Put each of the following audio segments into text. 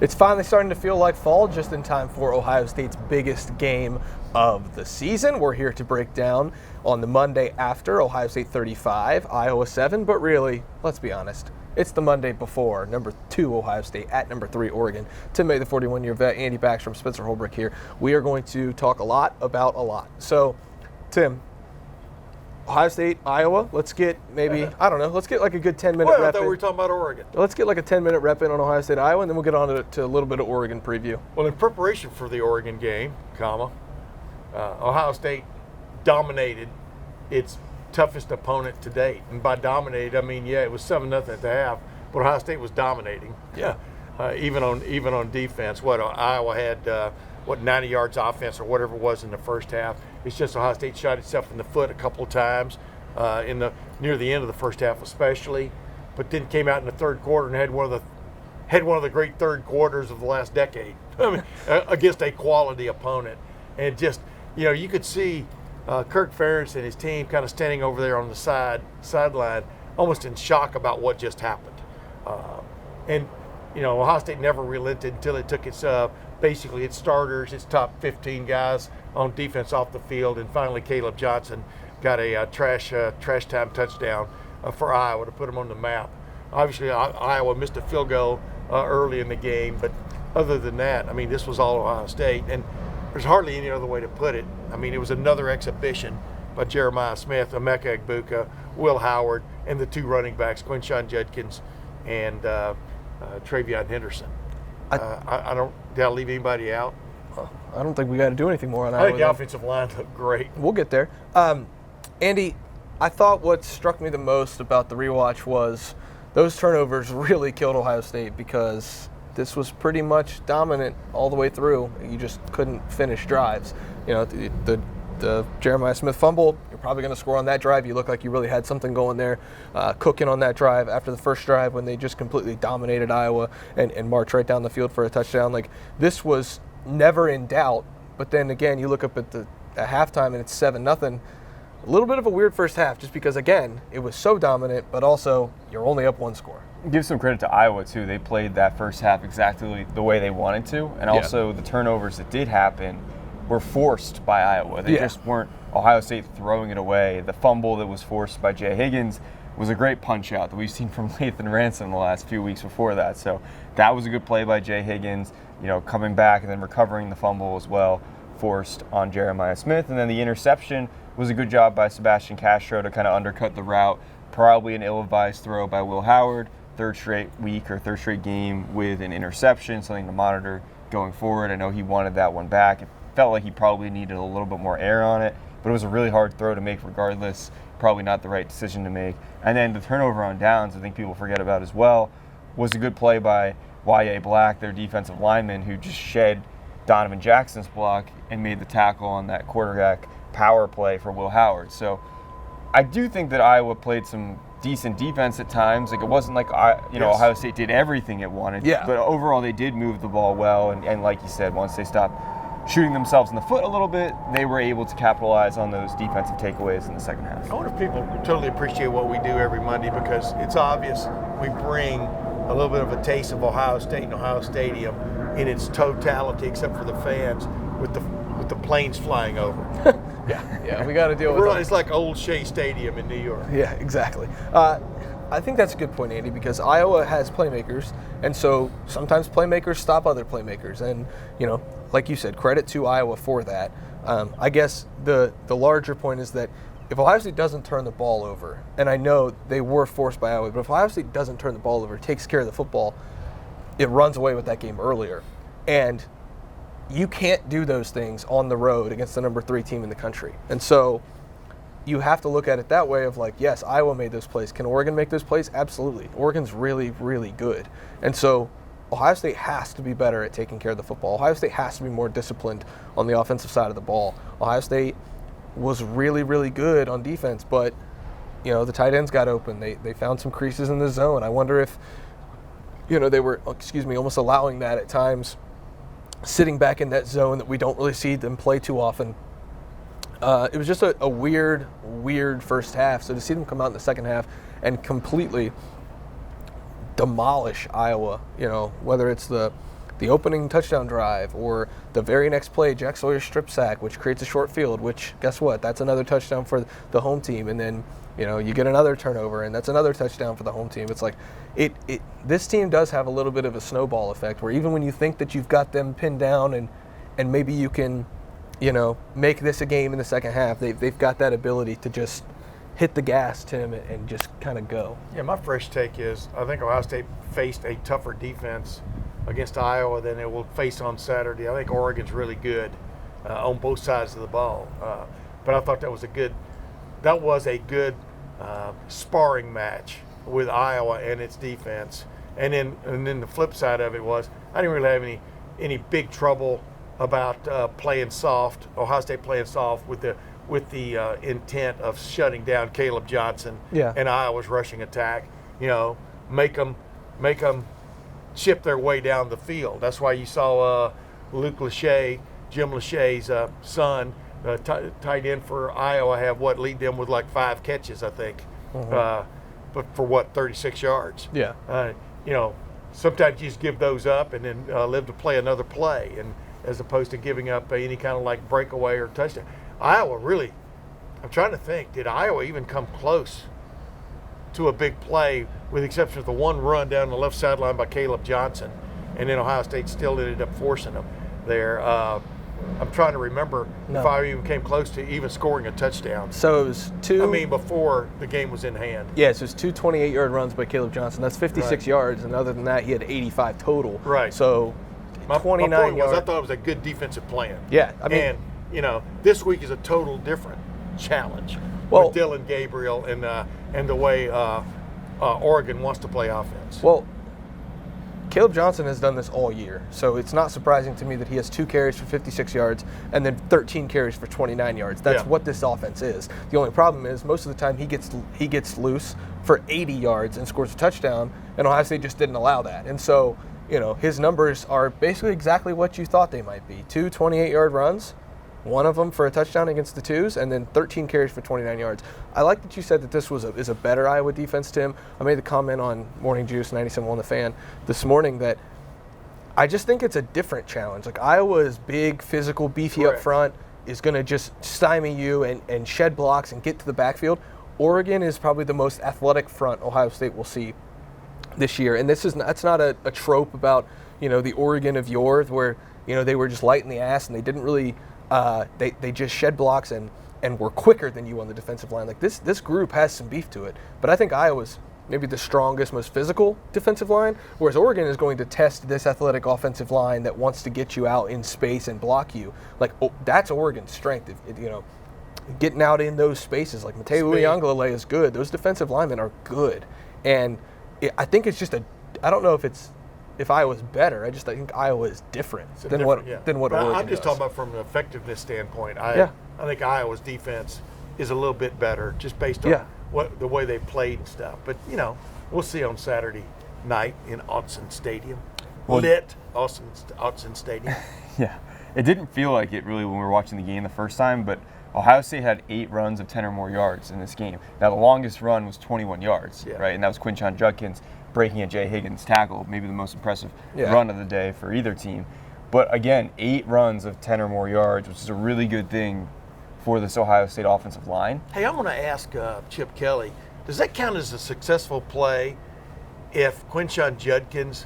It's finally starting to feel like fall, just in time for Ohio State's biggest game of the season. We're here to break down on the Monday after Ohio State 35, Iowa 7, but really, let's be honest, it's the Monday before number 2 Ohio State at number 3 Oregon. Tim May, the 41-year vet, Andy Backstrom, Spencer Holbrook here. We are going to talk a lot about a lot. So, Tim, Ohio State, Iowa, let's get let's get like a good 10-minute rep in. I thought we were talking about Oregon. Let's get like a 10-minute rep in on Ohio State, Iowa, and then we'll get on to a little bit of Oregon preview. Well, in preparation for the Oregon game, Ohio State dominated its toughest opponent to date. And by dominated, I mean, it was 7-0 at the half, but Ohio State was dominating. Yeah. Even on defense. Iowa had 90 yards offense or whatever it was in the first half. It's just Ohio State shot itself in the foot a couple of times near the end of the first half especially, but then came out in the third quarter and had one of the great third quarters of the last decade. I mean, against a quality opponent. And just, you could see Kirk Ferentz and his team kind of standing over there on the sideline, almost in shock about what just happened. Ohio State never relented until it took its basically its starters, its top 15 guys on defense off the field, and finally Caleb Johnson got a trash time touchdown for Iowa to put them on the map. Obviously, Iowa missed a field goal early in the game, but other than that, I mean, this was all Ohio State, and there's hardly any other way to put it. I mean, it was another exhibition by Jeremiah Smith, Emeka Egbuka, Will Howard, and the 2 running backs, Quinshon Judkins and Travion Henderson. Did I leave anybody out? I don't think we got to do anything more on that. I think the offensive line looked great. We'll get there. Andy, I thought what struck me the most about the rewatch was those turnovers really killed Ohio State, because this was pretty much dominant all the way through. You just couldn't finish drives. The Jeremiah Smith fumble, you're probably going to score on that drive. You look like you really had something going there, cooking on that drive after the first drive when they just completely dominated Iowa and marched right down the field for a touchdown. Like, this was never in doubt. But then again, you look up at halftime and it's 7-0. A little bit of a weird first half, just because, again, it was so dominant, but also you're only up 1 score. Give some credit to Iowa, too. They played that first half exactly the way they wanted to. And also the turnovers that did happen were forced by Iowa. They just weren't Ohio State throwing it away. The fumble that was forced by Jay Higgins was a great punch out that we've seen from Lathan Ransom the last few weeks before that. So that was a good play by Jay Higgins, coming back and then recovering the fumble as well, forced on Jeremiah Smith. And then the interception was a good job by Sebastian Castro to kind of undercut the route. Probably an ill-advised throw by Will Howard, third straight game with an interception, something to monitor going forward. I know he wanted that one back. It felt like he probably needed a little bit more air on it, but it was a really hard throw to make regardless. Probably not the right decision to make. And then the turnover on downs, I think people forget about as well, was a good play by Y.A. Black, their defensive lineman, who just shed Donovan Jackson's block and made the tackle on that quarterback power play for Will Howard. So I do think that Iowa played some decent defense at times. Like, it wasn't like Ohio State did everything it wanted. Yeah. But overall, they did move the ball well. And like you said, once they stopped shooting themselves in the foot a little bit, they were able to capitalize on those defensive takeaways in the second half. I wonder if people totally appreciate what we do every Monday, because it's obvious we bring a little bit of a taste of Ohio State and Ohio Stadium in its totality, except for the fans with the planes flying over. Yeah, we got to deal with it. It's like Old Shea Stadium in New York. Yeah, exactly. I think that's a good point, Andy, because Iowa has playmakers, and so sometimes playmakers stop other playmakers. And, like you said, credit to Iowa for that. I guess the larger point is that if Ohio State doesn't turn the ball over, and I know they were forced by Iowa, but if Ohio State doesn't turn the ball over, takes care of the football, it runs away with that game earlier. And you can't do those things on the road against the number 3 team in the country. And so you have to look at it that way of like, yes, Iowa made those plays. Can Oregon make those plays? Absolutely. Oregon's really, really good. And so Ohio State has to be better at taking care of the football. Ohio State has to be more disciplined on the offensive side of the ball. Ohio State was really, really good on defense, but, the tight ends got open. They found some creases in the zone. I wonder if, they were, almost allowing that at times, sitting back in that zone that we don't really see them play too often. It was just a weird first half. So to see them come out in the second half and completely demolish Iowa, whether it's the the opening touchdown drive or the very next play, Jack Sawyer strip sack, which creates a short field, which guess what? That's another touchdown for the home team. And then, you get another turnover and that's another touchdown for the home team. It's like this team does have a little bit of a snowball effect where even when you think that you've got them pinned down and maybe you can, make this a game in the second half, they've got that ability to just hit the gas, Tim, and just kind of go. Yeah, my fresh take is I think Ohio State faced a tougher defense against Iowa than it will face on Saturday. I think Oregon's really good on both sides of the ball. But I thought that was a good sparring match with Iowa and its defense. And then the flip side of it was I didn't really have any big trouble about playing soft, Ohio State playing soft with the intent of shutting down Caleb Johnson and Iowa's rushing attack. Make them chip their way down the field. That's why you saw Luke Lachey, Jim Lachey's son, tight end for Iowa, lead them with like 5 catches, I think, but for 36 yards. Yeah. Sometimes you just give those up and then live to play another play, and as opposed to giving up any kind of like breakaway or touchdown. Iowa really, I'm trying to think, did Iowa even come close to a big play with the exception of the one run down the left sideline by Caleb Johnson, and then Ohio State still ended up forcing them there. I'm trying to remember if I even came close to even scoring a touchdown. So it was before the game was in hand. Yeah, so it was 2 28-yard runs by Caleb Johnson. That's 56 yards, and other than that, he had 85 total. Right. So my 29 point was yards. I thought it was a good defensive plan. Yeah, this week is a total different challenge with Dylan Gabriel and the way Oregon wants to play offense. Well, Caleb Johnson has done this all year, so it's not surprising to me that he has 2 carries for 56 yards and then 13 carries for 29 yards. That's what this offense is. The only problem is most of the time he gets loose for 80 yards and scores a touchdown, and Ohio State just didn't allow that. And so, his numbers are basically exactly what you thought they might be. 2 28-yard runs, one of them for a touchdown against the twos, and then 13 carries for 29 yards. I like that you said that this is a better Iowa defense, Tim. I made the comment on Morning Juice 97.1 The Fan this morning that I just think it's a different challenge. Like Iowa is big, physical, beefy up front, is going to just stymie you and shed blocks and get to the backfield. Oregon is probably the most athletic front Ohio State will see this year, and that's not a trope about the Oregon of yore where they were just light in the ass and they didn't really. They just shed blocks and were quicker than you on the defensive line. Like this group has some beef to it, but I think Iowa's maybe the strongest, most physical defensive line, whereas Oregon is going to test this athletic offensive line that wants to get you out in space and block you. Like that's Oregon's strength. Getting out in those spaces. Like Mateo Uiagalelei is good. Those defensive linemen are good, and I think it's just I don't know if Iowa's better. I think Iowa is different than what Oregon I'm just does. talking about from an effectiveness standpoint. I think Iowa's defense is a little bit better just based on the way they played and stuff. But, we'll see on Saturday night in Autzen Stadium. Autzen Stadium. Yeah. It didn't feel like it really when we were watching the game the first time, but Ohio State had 8 runs of 10 or more yards in this game. Now, the longest run was 21 yards, right? And that was Quinshon Judkins breaking a Jay Higgins tackle, maybe the most impressive run of the day for either team. But again, 8 runs of 10 or more yards, which is a really good thing for this Ohio State offensive line. Hey, I'm going to ask Chip Kelly, does that count as a successful play if Quinshon Judkins,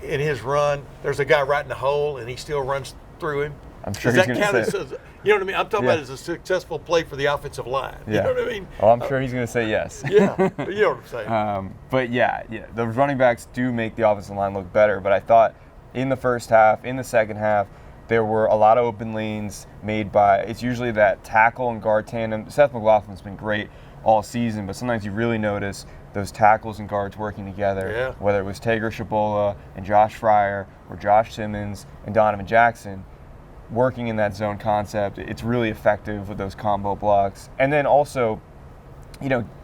in his run, there's a guy right in the hole and he still runs through him? I'm sure does he's that going to count as you know what I mean? I'm talking about as a successful play for the offensive line. You know what I mean? Oh, I'm sure he's going to say yes. Yeah, but you know what I'm saying. But the running backs do make the offensive line look better. But I thought in the first half, in the second half, there were a lot of open lanes made by, it's usually that tackle and guard tandem. Seth McLaughlin's been great all season, but sometimes you really notice those tackles and guards working together, whether it was Tager Shabola and Josh Fryer or Josh Simmons and Donovan Jackson working in that zone concept. It's really effective with those combo blocks. And then also,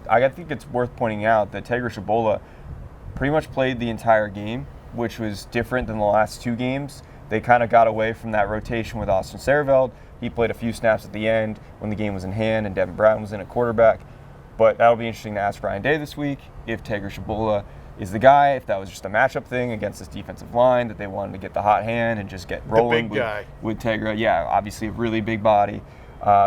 I think it's worth pointing out that Tager Shabola pretty much played the entire game, which was different than the last 2 games. They kind of got away from that rotation with Austin Serveld. He played a few snaps at the end when the game was in hand and Devin Brown was in at quarterback. But that'll be interesting to ask Ryan Day this week if Tager Shabola is the guy, if that was just a matchup thing against this defensive line, that they wanted to get the hot hand and just get rolling with Tegra. Yeah, obviously a really big body.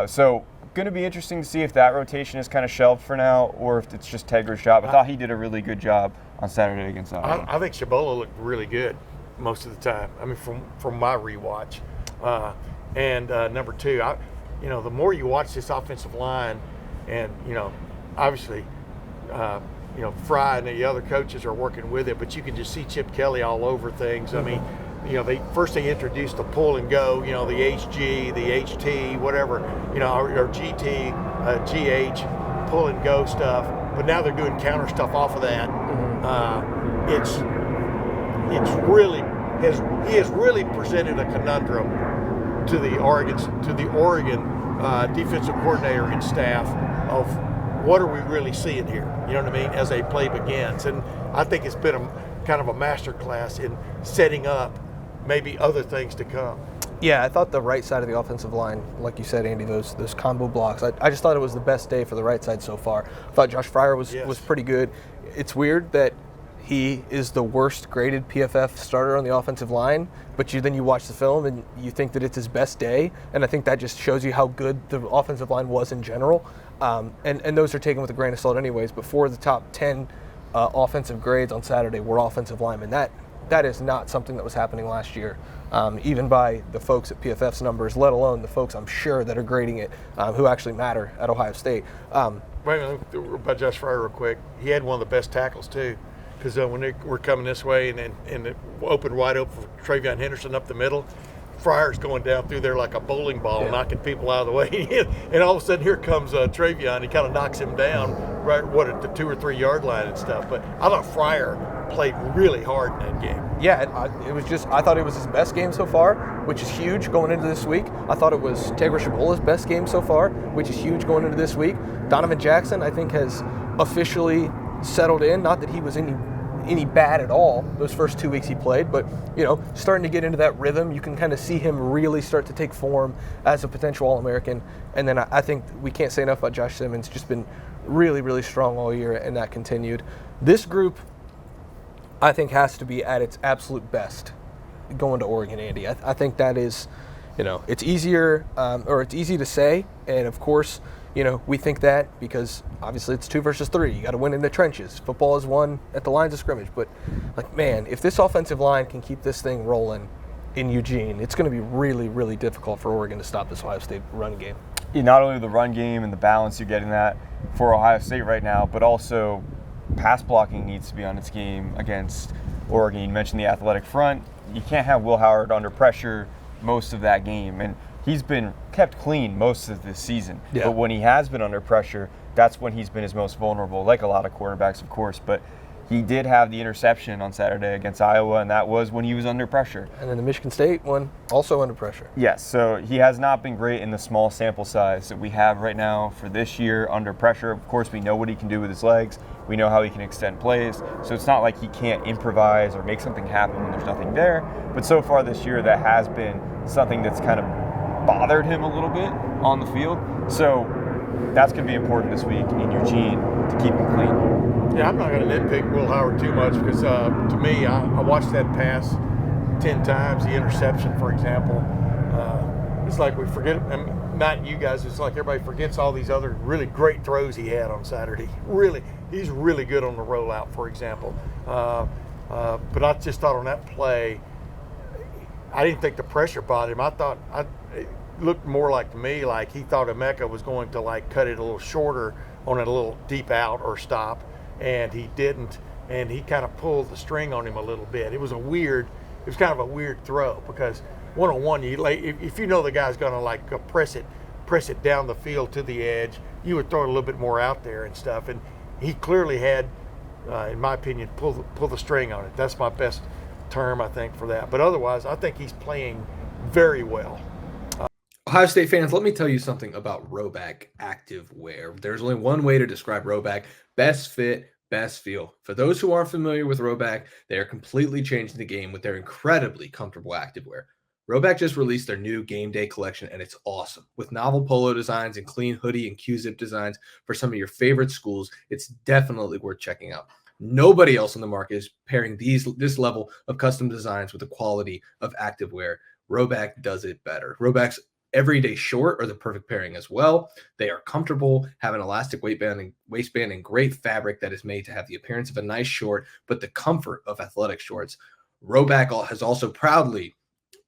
So going to be interesting to see if that rotation is kind of shelved for now or if it's just Tegra's job. I thought he did a really good job on Saturday against Iowa. I think Shabola looked really good most of the time. I mean, from my rewatch. And number two, the more you watch this offensive line, and obviously, Fry and the other coaches are working with it, but you can just see Chip Kelly all over things. I mean, they introduced the pull and go, the HG, the HT, whatever, or GT, GH, pull and go stuff. But now they're doing counter stuff off of that. He has really presented a conundrum to the Oregon defensive coordinator and staff of what are we really seeing here? You know what I mean? As a play begins, and I think it's been kind of a master class in setting up maybe other things to come. Yeah, I thought the right side of the offensive line, like you said, Andy, those combo blocks, I just thought it was the best day for the right side so far. I thought Josh Fryer was pretty good. It's weird that he is the worst graded PFF starter on the offensive line, but then you watch the film and you think that it's his best day, and I think that just shows you how good the offensive line was in general. And those are taken with a grain of salt anyways, but 4 of the top 10 offensive grades on Saturday were offensive linemen. That is not something that was happening last year, even by the folks at PFF's numbers, let alone the folks I'm sure that are grading it who actually matter at Ohio State. Wait a minute, about Josh Fryer real quick. He had one of the best tackles too, because when they were coming this way and it opened wide open for TreVeyon Henderson up the middle, Fryer's going down through there like a bowling ball, knocking people out of the way. And all of a sudden, here comes TreVeyon. He kind of knocks him down right at the 2 or 3 yard line and stuff. But I thought Fryer played really hard in that game. Yeah, I thought it was his best game so far, which is huge going into this week. I thought it was Tegra Shabola's best game so far, which is huge going into this week. Donovan Jackson, I think, has officially settled in. Not that he was any bad at all those first 2 weeks he played, but starting to get into that rhythm. You can kind of see him really start to take form as a potential All-American. And then I think we can't say enough about Josh Simmons. Just been really, really strong all year, and that continued. This group, I think, has to be at its absolute best going to Oregon, Andy. I think that is, it's easier, or it's easy to say, and of course, we think that because obviously it's 2 versus 3. You got to win in the trenches. Football is won at the lines of scrimmage. But, man, if this offensive line can keep this thing rolling in Eugene, it's going to be really, really difficult for Oregon to stop this Ohio State run game. Not only the run game and the balance you're getting that for Ohio State right now, but also pass blocking needs to be on its game against Oregon. You mentioned the athletic front. You can't have Will Howard under pressure most of that game. And he's been kept clean most of this season. Yeah. But when he has been under pressure, that's when he's been his most vulnerable, like a lot of quarterbacks, of course. But he did have the interception on Saturday against Iowa, and that was when he was under pressure. And then the Michigan State one, also under pressure. Yes, so he has not been great in the small sample size that we have right now for this year under pressure. Of course, we know what he can do with his legs. We know how he can extend plays. So it's not like he can't improvise or make something happen when there's nothing there. But so far this year, that has been something that's kind of bothered him a little bit on the field. So that's going to be important this week in Eugene to keep him clean. Yeah, I'm not going to nitpick Will Howard too much because to me, I watched that pass 10 times, the interception, for example. It's like we forget, not you guys, it's like everybody forgets all these other really great throws he had on Saturday. Really, he's really good on the rollout, for example. But I just thought on that play, I didn't think the pressure bothered him. It looked more like to me like he thought Emeka was going to cut it a little shorter on a little deep out or stop, and he didn't, and he kind of pulled the string on him a little bit. It was kind of a weird throw because one-on-one, if you know the guy's going to press it down the field to the edge, you would throw it a little bit more out there and stuff. And he clearly had, in my opinion, pull the string on it. That's my best term, I think, for that. But otherwise, I think he's playing very well. Ohio State fans, let me tell you something about Rhoback active wear. There's only one way to describe Rhoback: best fit, best feel. For those who aren't familiar with Rhoback, they are completely changing the game with their incredibly comfortable activewear. Rhoback just released their new game day collection, and it's awesome. With novel polo designs and clean hoodie and Q-zip designs for some of your favorite schools, it's definitely worth checking out. Nobody else on the market is pairing this level of custom designs with the quality of activewear. Rhoback does it better. Rhoback's everyday short are the perfect pairing as well. They are comfortable, have an elastic waistband, and great fabric that is made to have the appearance of a nice short, but the comfort of athletic shorts. Rhoback is also proudly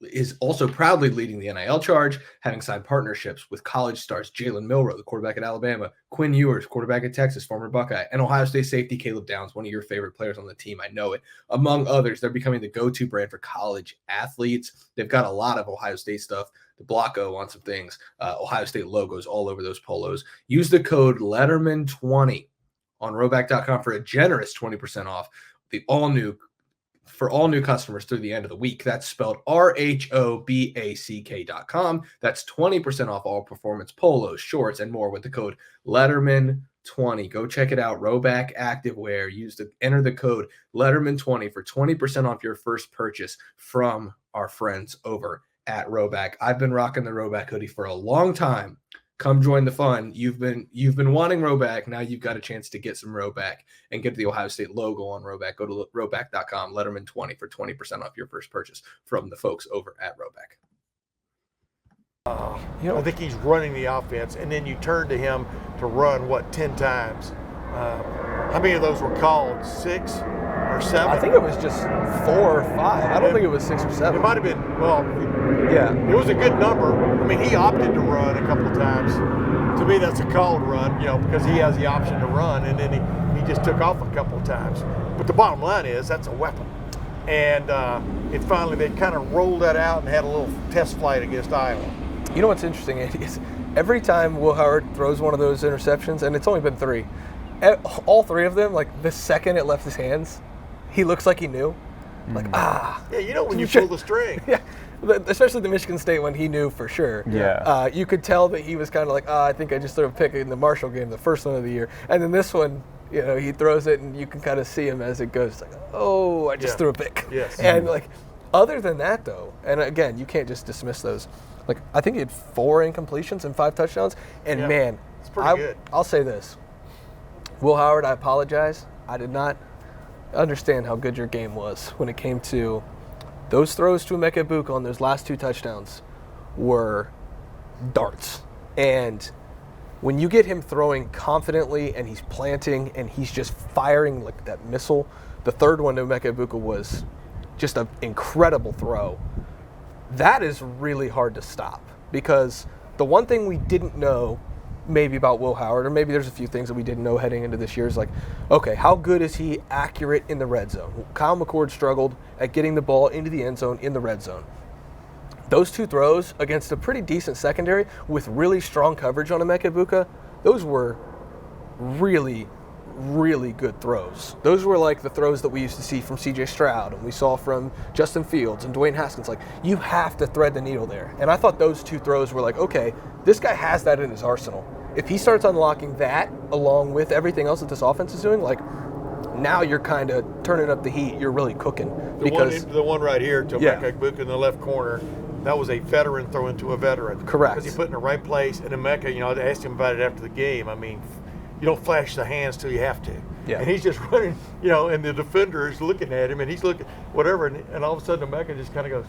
leading the NIL charge, having signed partnerships with college stars Jalen Milroe, the quarterback at Alabama, Quinn Ewers, quarterback at Texas, former Buckeye, and Ohio State safety Caleb Downs, one of your favorite players on the team. I know it. Among others, they're becoming the go-to brand for college athletes. They've got a lot of Ohio State stuff, the Block O on some things, Ohio State logos all over those polos. Use the code Lettermen20 on Rhoback.com for a generous 20% off for all new customers through the end of the week. That's spelled RHOBACK.com. That's 20% off all performance polos, shorts, and more with the code Lettermen20. Go check it out. Rhoback Activewear. Enter the code Lettermen20 for 20% off your first purchase from our friends over at Rhoback. I've been rocking the Rhoback hoodie for a long time. Come join the fun. You've been wanting Rhoback. Now you've got a chance to get some Rhoback and get the Ohio State logo on Rhoback. Go to Rhoback.com, Lettermen20 for 20% off your first purchase from the folks over at Rhoback. I think he's running the offense, and then you turn to him to run, 10 times? How many of those were called? 6 or 7? I think it was just 4 or 5. I don't think it was 6 or 7. It might have been, yeah. It was a good number. I mean, he opted to run a couple of times. To me, that's a called run, because he has the option to run, and then he just took off a couple of times. But the bottom line is that's a weapon. And they kind of rolled that out and had a little test flight against Iowa. You know what's interesting, Andy, is every time Will Howard throws one of those interceptions, and it's only been 3, all 3 of them, like the second it left his hands, he looks like he knew. Like, Yeah, when you pull the string. Yeah, especially the Michigan State one, he knew for sure. Yeah. You could tell that he was kind of like, I think I just threw a pick in the Marshall game, the first one of the year. And then this one, he throws it, and you can kind of see him as it goes. It's like, I just threw a pick. Yes. And, other than that, though, and again, you can't just dismiss those. I think he had 4 incompletions and 5 touchdowns. And, man, it's pretty good. I'll say this. Will Howard, I apologize. I did not understand how good your game was when it came to those throws to Emeka Egbuka on those last 2 touchdowns were darts. And when you get him throwing confidently and he's planting and he's just firing like that missile, the third one to Emeka Egbuka was just an incredible throw. That is really hard to stop, because the one thing we didn't know maybe about Will Howard, or maybe there's a few things that we didn't know heading into this year, is okay, how good is he accurate in the red zone? Kyle McCord struggled at getting the ball into the end zone in the red zone. Those 2 throws against a pretty decent secondary with really strong coverage on Emeka Egbuka, those were really, really good throws. Those were like the throws that we used to see from C.J. Stroud and we saw from Justin Fields and Dwayne Haskins. You have to thread the needle there. And I thought those 2 throws were okay, this guy has that in his arsenal. If he starts unlocking that along with everything else that this offense is doing, now you're kind of turning up the heat. You're really cooking. The one right here to Emeka Egbuka in the left corner, that was a veteran throwing to a veteran. Correct. Because he put in the right place. And Emeka, I asked him about it after the game. I mean, you don't flash the hands till you have to. Yeah. And he's just running, and the defender is looking at him, and he's looking, whatever, and all of a sudden Emeka just kind of goes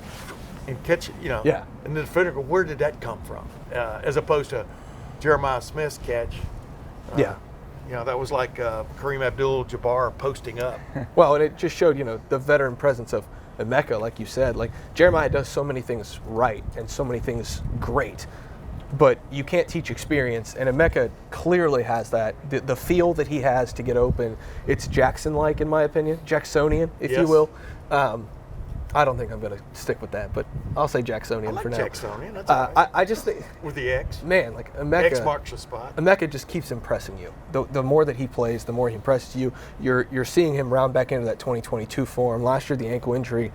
and catch it, Yeah. And the defender goes, where did that come from? As opposed to Jeremiah Smith's catch. That was like Kareem Abdul-Jabbar posting up. Well, and it just showed, the veteran presence of Emeka, like you said. Jeremiah does so many things right and so many things great. But you can't teach experience, and Emeka clearly has that. The feel that he has to get open, it's Jackson-like, in my opinion, Jacksonian, if you will. I don't think I'm going to stick with that, but I'll say Jacksonian for now. Jacksonian, that's all right. I just think with the X. Man, Emeka. X marks the spot. Emeka just keeps impressing you. The more that he plays, the more he impresses you. You're seeing him round back into that 2022 form. Last year, the ankle injury.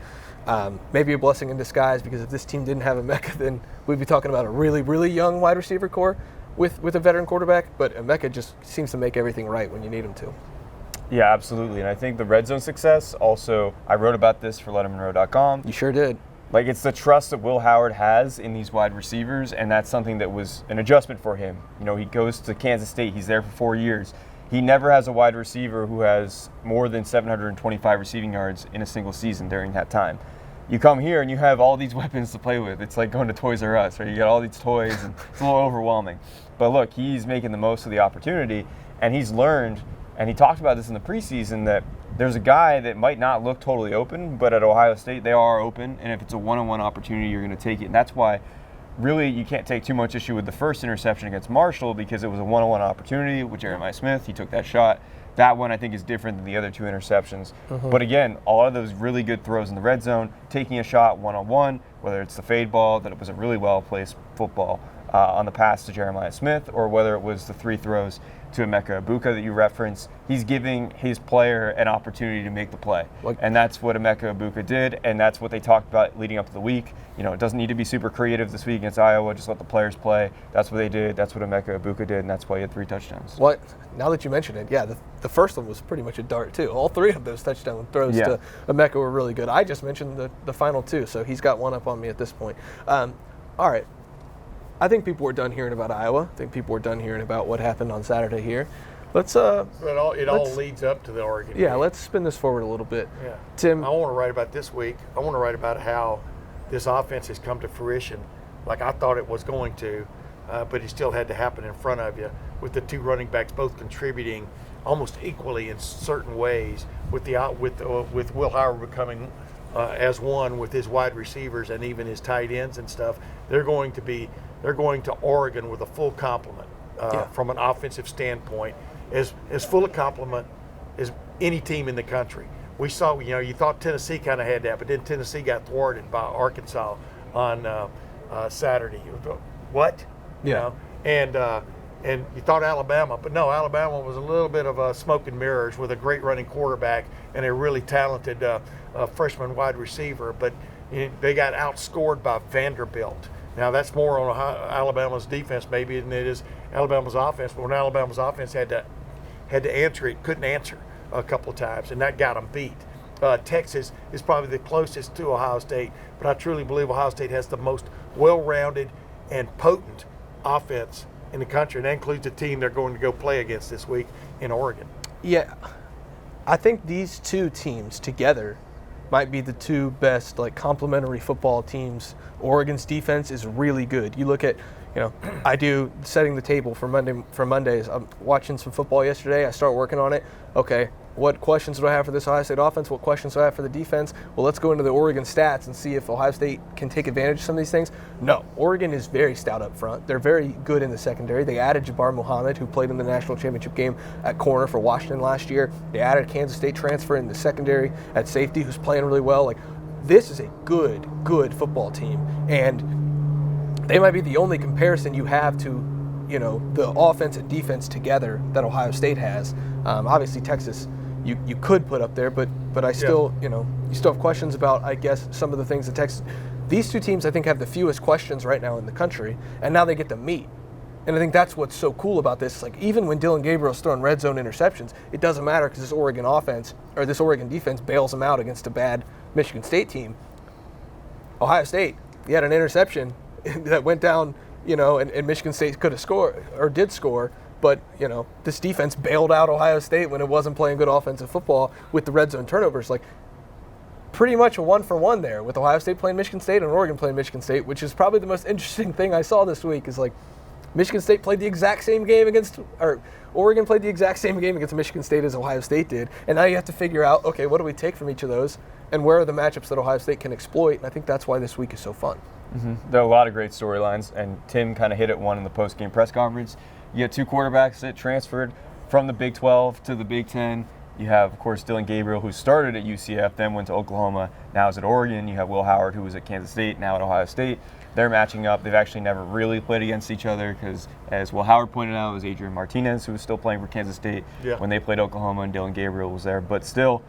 Maybe a blessing in disguise, because if this team didn't have Emeka, then we'd be talking about a really, really young wide receiver core with a veteran quarterback. But Emeka just seems to make everything right when you need him to. Yeah, absolutely. And I think the red zone success also, I wrote about this for LettermenRow.com. You sure did. It's the trust that Will Howard has in these wide receivers, and that's something that was an adjustment for him. He goes to Kansas State. He's there for 4 years. He never has a wide receiver who has more than 725 receiving yards in a single season during that time. You come here and you have all these weapons to play with. It's like going to Toys R Us, right? You got all these toys, and it's a little overwhelming. But look, he's making the most of the opportunity, and he's learned, and he talked about this in the preseason, that there's a guy that might not look totally open, but at Ohio State, they are open, and if it's a one-on-one opportunity, you're going to take it. And that's why really you can't take too much issue with the first interception against Marshall, because it was a one-on-one opportunity with Jeremiah Smith. He took that shot. That one I think is different than the other 2 interceptions. But again, a lot of those really good throws in the red zone, taking a shot one-on-one, whether it's the fade ball, that it was a really well-placed football on the pass to Jeremiah Smith, or whether it was the 3 throws to Emeka Egbuka that you referenced. He's giving his player an opportunity to make the play. And that's what Emeka Egbuka did, and that's what they talked about leading up to the week. You know, it doesn't need to be super creative this week against Iowa. Just let the players play. That's what they did. That's what Emeka Egbuka did, and that's why he had 3 touchdowns. What? Now that you mention it, yeah, the first one was pretty much a dart, too. All 3 of those touchdown throws to Emeka were really good. I just mentioned the final 2, so he's got one up on me at this point. All right. I think people were done hearing about Iowa. I think people were done hearing about what happened on Saturday here. Let's It all leads up to the Oregon game. let's spin this forward a little bit. Yeah. Tim, I want to write about this week. I want to write about how this offense has come to fruition like I thought it was going to, but it still had to happen in front of you, with the 2 running backs both contributing almost equally in certain ways, with Will Howard becoming as one with his wide receivers and even his tight ends and stuff. They're going to Oregon with a full complement from an offensive standpoint, as full a complement as any team in the country. We saw, you thought Tennessee kind of had that, but then Tennessee got thwarted by Arkansas on Saturday. What? Yeah. And you thought Alabama, but no, Alabama was a little bit of smoke and mirrors with a great running quarterback and a really talented freshman wide receiver, but they got outscored by Vanderbilt. Now, that's more on Alabama's defense maybe than it is Alabama's offense, but when Alabama's offense had to answer, it couldn't answer a couple of times, and that got them beat. Texas is probably the closest to Ohio State, but I truly believe Ohio State has the most well-rounded and potent offense in the country, and that includes the team they're going to go play against this week in Oregon. Yeah, I think these 2 teams together might be the 2 best complementary football teams. Oregon's defense is really good. You look at, I do setting the table for Mondays. I'm watching some football yesterday. I start working on it. Okay, what questions do I have for this Ohio State offense? What questions do I have for the defense? Well, let's go into the Oregon stats and see if Ohio State can take advantage of some of these things. No, Oregon is very stout up front. They're very good in the secondary. They added Jabbar Muhammad, who played in the national championship game at corner for Washington last year. They added a Kansas State transfer in the secondary at safety, who's playing really well. This is a good football team, and they might be the only comparison you have to, the offense and defense together that Ohio State has. Obviously, Texas, you could put up there, but I still, you still have questions about, I guess, some of the things that Texas. These 2 teams, I think, have the fewest questions right now in the country, and now they get to meet. And I think that's what's so cool about this. Even when Dylan Gabriel's throwing red zone interceptions, it doesn't matter because this Oregon offense or this Oregon defense bails them out against a bad Michigan State team. Ohio State, you had an interception that went down, and Michigan State could have scored or did score, but, this defense bailed out Ohio State when it wasn't playing good offensive football with the red zone turnovers. Pretty much a 1-for-1 there with Ohio State playing Michigan State and Oregon playing Michigan State, which is probably the most interesting thing I saw this week is Michigan State played the exact same game Oregon played the exact same game against Michigan State as Ohio State did. And now you have to figure out, okay, what do we take from each of those and where are the matchups that Ohio State can exploit? And I think that's why this week is so fun. Mm-hmm. There are a lot of great storylines, and Tim kind of hit it one in the post-game press conference. You had 2 quarterbacks that transferred from the Big 12 to the Big 10. You have, of course, Dylan Gabriel, who started at UCF, then went to Oklahoma, now is at Oregon. You have Will Howard, who was at Kansas State, now at Ohio State. They're matching up. They've actually never really played against each other because, as Will Howard pointed out, it was Adrian Martinez who was still playing for Kansas State when they played Oklahoma, and Dylan Gabriel was there. But still,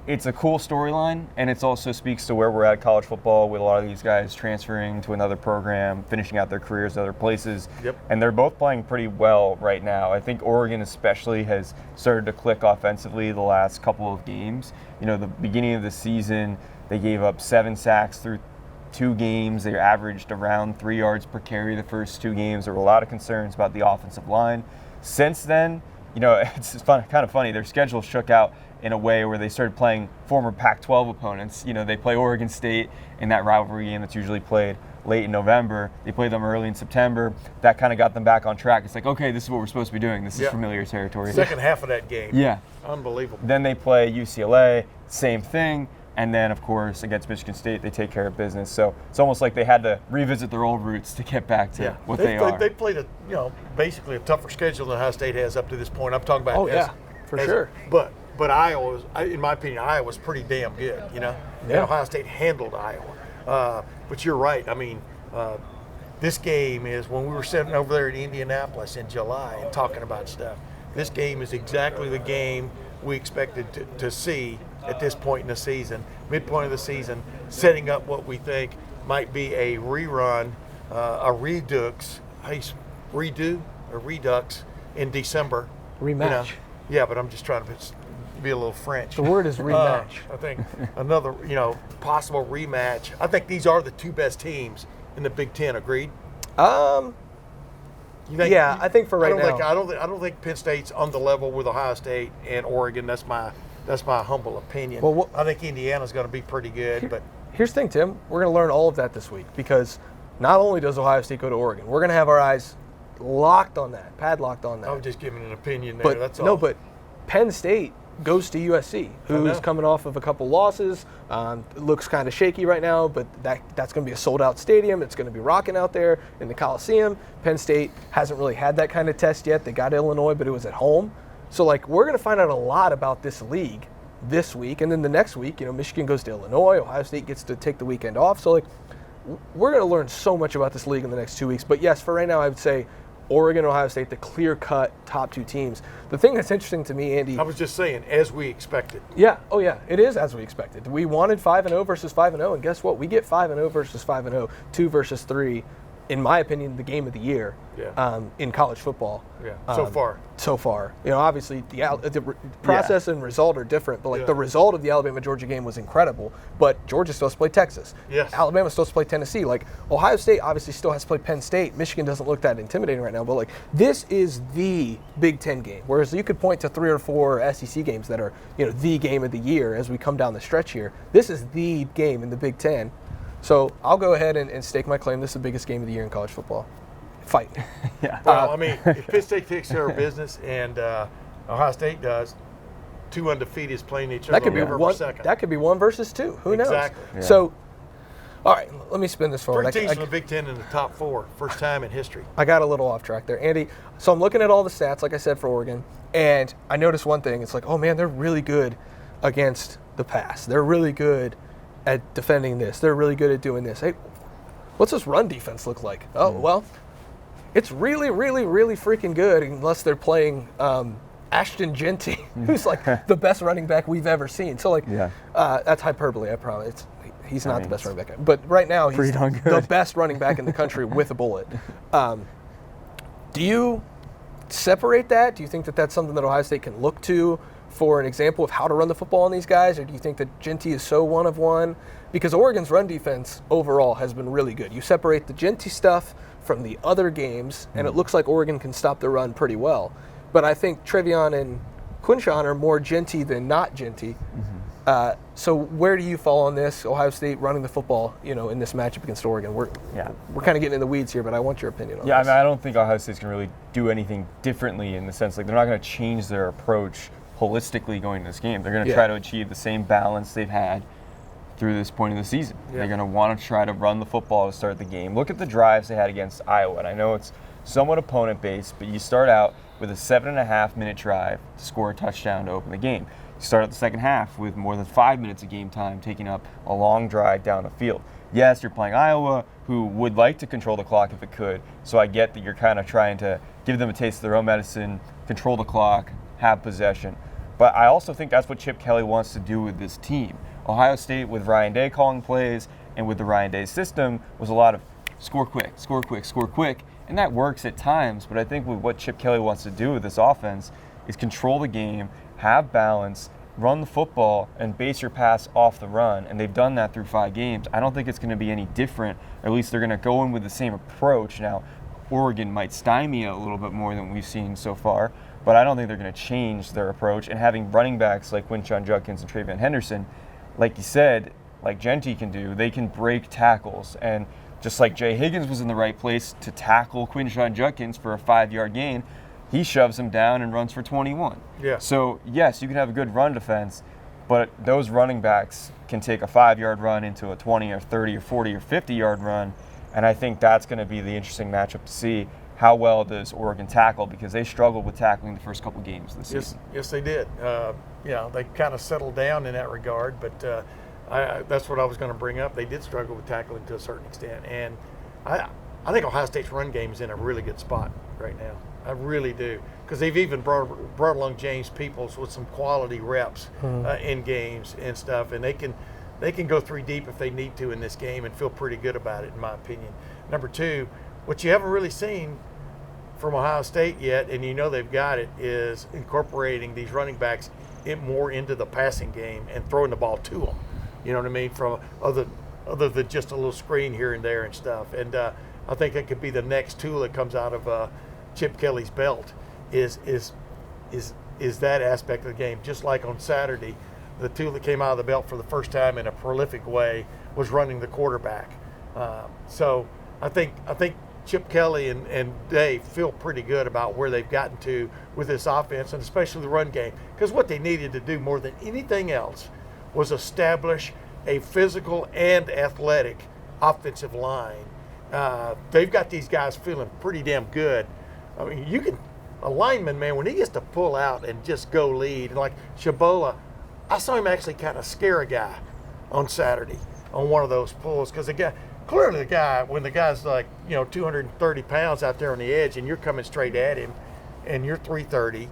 it's a cool storyline, and it also speaks to where we're at college football with a lot of these guys transferring to another program, finishing out their careers at other places. And they're both playing pretty well right now. I think Oregon especially has started to click offensively the last couple of games. The beginning of the season, they gave up 7 sacks through 2 games. They averaged around 3 yards per carry the first 2 games. There were a lot of concerns about the offensive line. Since then, it's kind of funny. Their schedule shook out in a way where they started playing former Pac-12 opponents. They play Oregon State in that rivalry game that's usually played late in November. They play them early in September. That kind of got them back on track. It's like, okay, this is what we're supposed to be doing. This is familiar territory. Second half of that game. Yeah. Unbelievable. Then they play UCLA, same thing. And then, of course, against Michigan State, they take care of business. So it's almost like they had to revisit their old roots to get back to what they are. They played basically a tougher schedule than Ohio State has up to this point. I'm talking about. Oh, yeah, for sure. But Iowa, in my opinion, Iowa's pretty damn good. And Ohio State handled Iowa. But you're right. I mean, this game is when we were sitting over there in Indianapolis in July and talking about stuff. This game is exactly the game we expected to see at this point in the season, midpoint of the season, setting up what we think might be a rerun, a redux in December. Rematch. Yeah, but I'm just trying to be a little French. The word is rematch. I think another, possible rematch. I think these are the two best teams in the Big Ten. Agreed? I think for right now. I don't think Penn State's on the level with Ohio State and Oregon. That's my humble opinion. Well, I think Indiana's going to be pretty good. But here's the thing, Tim. We're going to learn all of that this week because not only does Ohio State go to Oregon, we're going to have our eyes locked on that, padlocked on that. I'm just giving an opinion there. That's all. No, but Penn State goes to USC, who's coming off of a couple losses. Looks kind of shaky right now, but that's going to be a sold-out stadium. It's going to be rocking out there in the Coliseum. Penn State hasn't really had that kind of test yet. They got Illinois, but it was at home. So, we're going to find out a lot about this league this week. And then the next week, Michigan goes to Illinois. Ohio State gets to take the weekend off. So, we're going to learn so much about this league in the next 2 weeks. But, yes, for right now, I would say Oregon and Ohio State, the clear-cut top two teams. The thing that's interesting to me, Andy. I was just saying, as we expected. Yeah. Oh, yeah. It is as we expected. We wanted 5-0 versus 5-0, and guess what? We get 5-0 versus 5-0, 2 versus 3. In my opinion, the game of the year in college football. Yeah. So far. Obviously the process and result are different, but the result of the Alabama-Georgia game was incredible. But Georgia's supposed to play Texas. Yes. Alabama's supposed to play Tennessee. Ohio State obviously still has to play Penn State. Michigan doesn't look that intimidating right now, but this is the Big Ten game. Whereas you could point to 3 or 4 SEC games that are the game of the year as we come down the stretch here. This is the game in the Big Ten. So I'll go ahead and stake my claim. This is the biggest game of the year in college football. Fight. Yeah. Well, if Penn State takes care of business and Ohio State does, 2 undefeated playing each other. That could be one. That could be 1 versus 2. Who knows? Exactly. Yeah. So, all right, let me spin this forward. 3 teams in the Big Ten in the top 4, first time in history. I got a little off track there, Andy. So I'm looking at all the stats, like I said, for Oregon, and I noticed one thing. It's oh man, they're really good against the pass. They're really good at defending this. They're really good at doing this. Hey, what's this run defense look like? Oh, well, it's really, really, really freaking good unless they're playing Ashton Genty, who's the best running back we've ever seen. So that's hyperbole, I promise. He's not the best running back. But right now he's the best running back in the country with a bullet. Do you separate that? Do you think that that's something that Ohio State can look to for an example of how to run the football on these guys, or do you think that Genty is so one of one? Because Oregon's run defense overall has been really good. You separate the Genty stuff from the other games, and it looks like Oregon can stop the run pretty well. But I think Trevion and Quinshawn are more Genty than not Genty. So where do you fall on this? Ohio State running the football, in this matchup against Oregon. We're kind of getting in the weeds here, but I want your opinion on this. I don't think Ohio State's going to really do anything differently in the sense they're not going to change their approach holistically going to this game. They're going to try to achieve the same balance they've had through this point of the season. They're going to want to try to run the football to start the game. Look at the drives they had against Iowa. And I know it's somewhat opponent-based, but you start out with a 7.5-minute drive to score a touchdown to open the game. You start out the second half with more than 5 minutes of game time, taking up a long drive down the field. Yes, you're playing Iowa, who would like to control the clock if it could, so I get that you're kind of trying to give them a taste of their own medicine, control the clock, have possession. But I also think that's what Chip Kelly wants to do with this team. Ohio State, with Ryan Day calling plays and with the Ryan Day system, was a lot of score quick, score quick, score quick. And that works at times, but I think with what Chip Kelly wants to do with this offense is control the game, have balance, run the football, and base your pass off the run. And they've done that through 5 games. I don't think it's going to be any different. Or at least they're going to go in with the same approach. Now, Oregon might stymie a little bit more than we've seen so far. but I don't think they're going to change their approach. And having running backs like Quinshon Judkins and TreVeyon Henderson, like you said, like Genty can do, they can break tackles. And just like Jay Higgins was in the right place to tackle Quinshon Judkins for a 5-yard gain, he shoves him down and runs for 21. Yeah. So, yes, you can have a good run defense, but those running backs can take a 5-yard run into a 20 or 30 or 40 or 50-yard run, and I think that's going to be the interesting matchup to see. How well does Oregon tackle? Because they struggled with tackling the first couple games this season. Yes, they did. They kind of settled down in that regard, but that's what I was going to bring up. They did struggle with tackling to a certain extent, and I think Ohio State's run game is in a really good spot right now. I really do, because they've even brought along James Peoples with some quality reps in games and stuff, and they can go 3 deep if they need to in this game and feel pretty good about it, in my opinion. Number 2, what you haven't really seen from Ohio State yet, and you know they've got it, is incorporating these running backs more into the passing game and throwing the ball to them. You know what I mean? From other than just a little screen here and there and stuff. And I think it could be the next tool that comes out of Chip Kelly's belt is that aspect of the game. Just like on Saturday, the tool that came out of the belt for the first time in a prolific way was running the quarterback. So I think Chip Kelly and Dave feel pretty good about where they've gotten to with this offense, and especially the run game. Because what they needed to do more than anything else was establish a physical and athletic offensive line. They've got these guys feeling pretty damn good. I mean, a lineman, man, when he gets to pull out and just go lead, and like Shabola, I saw him actually kind of scare a guy on Saturday on one of those pulls, because clearly when the guy's like, 230 pounds out there on the edge and you're coming straight at him and you're 330,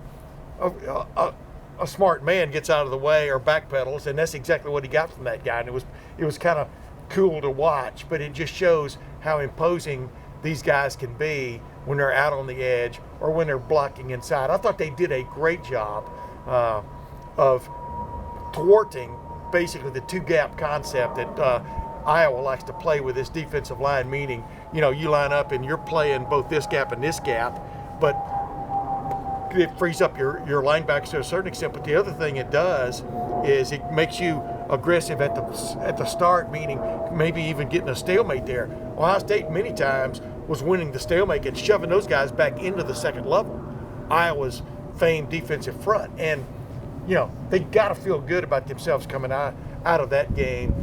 a smart man gets out of the way or backpedals, and that's exactly what he got from that guy. And it was kind of cool to watch, but it just shows how imposing these guys can be when they're out on the edge or when they're blocking inside. I thought they did a great job of thwarting basically the 2-gap concept that Iowa likes to play with this defensive line, meaning, you line up and you're playing both this gap and this gap, but it frees up your linebackers to a certain extent. But the other thing it does is it makes you aggressive at the start, meaning maybe even getting a stalemate there. Ohio State many times was winning the stalemate and shoving those guys back into the second level. Iowa's famed defensive front, and they got to feel good about themselves coming out of that game,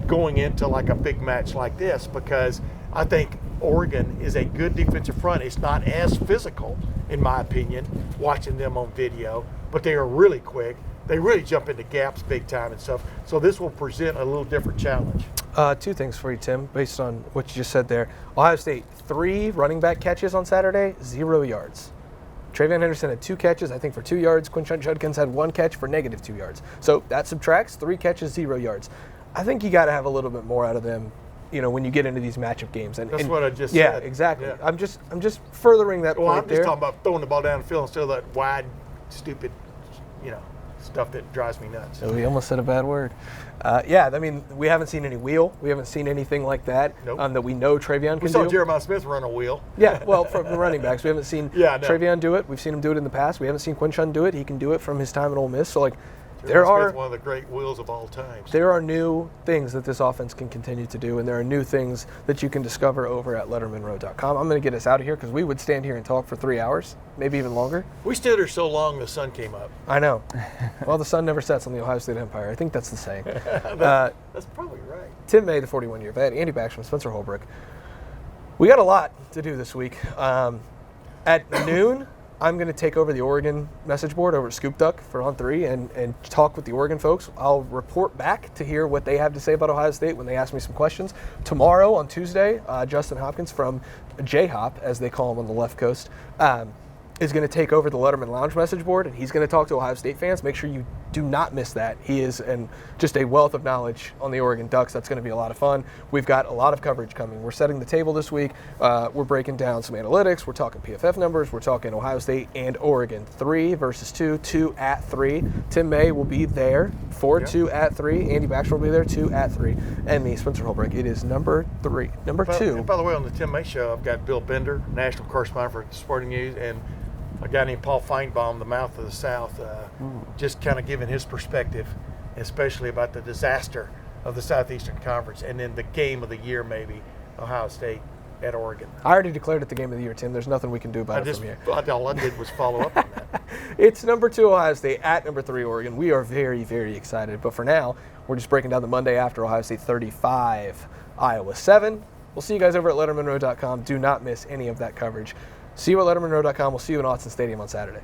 going into like a big match like this, because I think Oregon is a good defensive front. It's not as physical, in my opinion, watching them on video, but they are really quick. They really jump into gaps big time and stuff. So this will present a little different challenge. 2 things for you, Tim, based on what you just said there. Ohio State, 3 running back catches on Saturday, 0 yards. TreVeyon Henderson had 2 catches, I think, for 2 yards. Quinshon Judkins had 1 catch for -2 yards. So that subtracts 3 catches, 0 yards. I think you got to have a little bit more out of them, when you get into these matchup games. And that's what I just said. said. Yeah, exactly. Yeah. I'm just furthering that point I'm just there. talking about throwing the ball down the field instead of that wide, stupid, stuff that drives me nuts. So we almost said a bad word. We haven't seen any wheel. We haven't seen anything like that. Nope. That we know TreVeyon can do. We saw Jeremiah Smith run a wheel. Yeah, well, from the running backs, we haven't seen no. TreVeyon do it. We've seen him do it in the past. We haven't seen Quinshon do it. He can do it from his time at Ole Miss. So, Smith's one of the great wheels of all time. There are new things that this offense can continue to do, and there are new things that you can discover over at lettermenrow.com. I'm going to get us out of here because we would stand here and talk for 3 hours, maybe even longer. We stood here so long the sun came up. I know. Well, the sun never sets on the Ohio State Empire. I think that's the saying. That's probably right. Tim May, the 41-year vet, Andy Backstrom, Spencer Holbrook. We got a lot to do this week. At noon, I'm going to take over the Oregon message board over at Scoop Duck for On 3 and talk with the Oregon folks. I'll report back to hear what they have to say about Ohio State when they ask me some questions. Tomorrow, on Tuesday, Justin Hopkins from J-Hop, as they call him on the left coast, is going to take over the Lettermen Lounge message board, and he's going to talk to Ohio State fans. Make sure you do not miss that. He is just a wealth of knowledge on the Oregon Ducks. That's going to be a lot of fun. We've got a lot of coverage coming. We're setting the table this week. We're breaking down some analytics. We're talking PFF numbers. We're talking Ohio State and Oregon. 3 versus 2, 2 at 3. Tim May will be there for 2 at 3. Andy Backstrom will be there 2 at 3. And me, Spencer Holbrook. It is number 3. Number 2. And by the way, on the Tim May Show, I've got Bill Bender, national correspondent for Sporting News, and a guy named Paul Feinbaum, the Mouth of the South, just kind of giving his perspective, especially about the disaster of the Southeastern Conference, and then the game of the year, maybe Ohio State at Oregon. I already declared it the game of the year, Tim. There's nothing we can do about it from here. All I did was follow up on that. It's number 2 Ohio State at number 3 Oregon. We are very, very excited. But for now, we're just breaking down the Monday after Ohio State 35, Iowa 7. We'll see you guys over at LettermenRow.com. Do not miss any of that coverage. See you at LettermenRow.com. We'll see you in Autzen Stadium on Saturday.